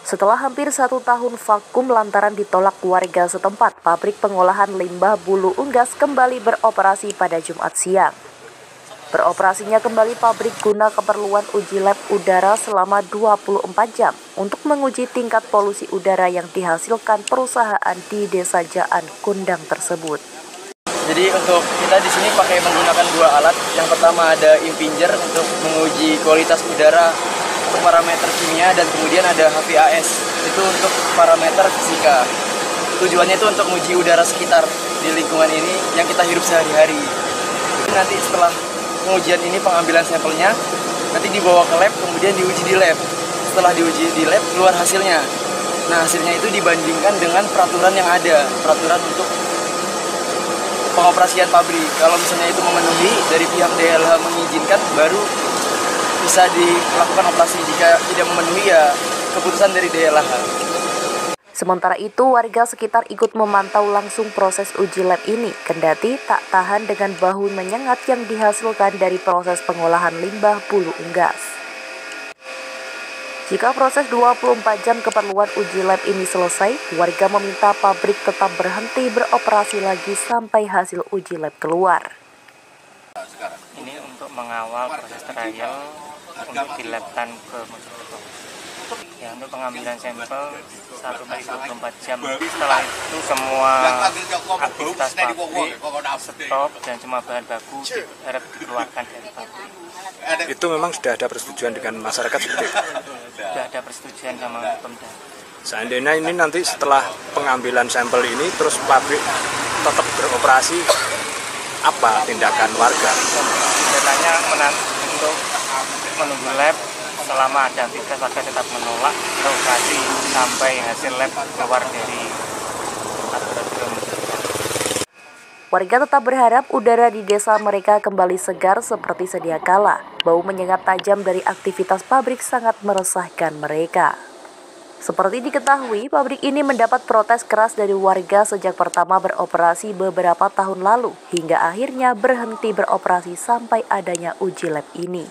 Setelah hampir 1 tahun vakum lantaran ditolak warga setempat, pabrik pengolahan limbah bulu unggas kembali beroperasi pada Jumat siang. Beroperasinya kembali pabrik guna keperluan uji lab udara selama 24 jam untuk menguji tingkat polusi udara yang dihasilkan perusahaan di Desa Jaan, Kundang tersebut. Jadi untuk kita di sini pakai menggunakan 2 alat. Yang pertama ada impinger untuk menguji kualitas udara untuk parameter kimia, dan kemudian ada HVAS itu untuk parameter fisika. Tujuannya itu untuk menguji udara sekitar di lingkungan ini yang kita hirup sehari-hari. Nanti setelah pengujian ini, pengambilan sampelnya nanti dibawa ke lab, kemudian diuji di lab. Setelah diuji di lab, keluar hasilnya. Nah, hasilnya itu dibandingkan dengan peraturan yang ada, peraturan untuk pengoperasian pabrik. Kalau misalnya itu memenuhi, dari pihak DLH mengizinkan, baru bisa dilakukan operasi. Jika tidak memenuhi, ya keputusan dari DLH. Sementara itu, warga sekitar ikut memantau langsung proses uji lab ini, kendati tak tahan dengan bau menyengat yang dihasilkan dari proses pengolahan limbah bulu unggas. Jika proses 24 jam keperluan uji lab ini selesai, warga meminta pabrik tetap berhenti beroperasi lagi sampai hasil uji lab keluar. Ini untuk mengawal proses trial untuk dilabkan ke Mojokerto. Ya, untuk pengambilan sampel 1/24 jam. Setelah itu semua aktivitas pabrik stop dan semua bahan baku dikeluarkan dari pabrik. Itu memang sudah ada persetujuan dengan masyarakat seperti itu? Sudah ada persetujuan sama Pemda. Seandainya ini nanti setelah pengambilan sampel ini terus pabrik tetap beroperasi, apa tindakan warga? Tindakannya untuk menunggu lab. Selama ada aktivitas, warga tetap menolak beroperasi sampai hasil lab keluar dari laboratorium. Warga tetap berharap udara di desa mereka kembali segar seperti sedia kala. Bau menyengat tajam dari aktivitas pabrik sangat meresahkan mereka. Seperti diketahui, pabrik ini mendapat protes keras dari warga sejak pertama beroperasi beberapa tahun lalu, hingga akhirnya berhenti beroperasi sampai adanya uji lab ini.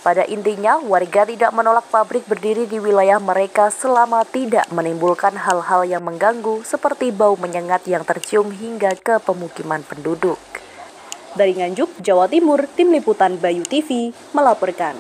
Pada intinya, warga tidak menolak pabrik berdiri di wilayah mereka selama tidak menimbulkan hal-hal yang mengganggu seperti bau menyengat yang tercium hingga ke pemukiman penduduk. Dari Nganjuk, Jawa Timur, Tim Liputan Bayu TV melaporkan.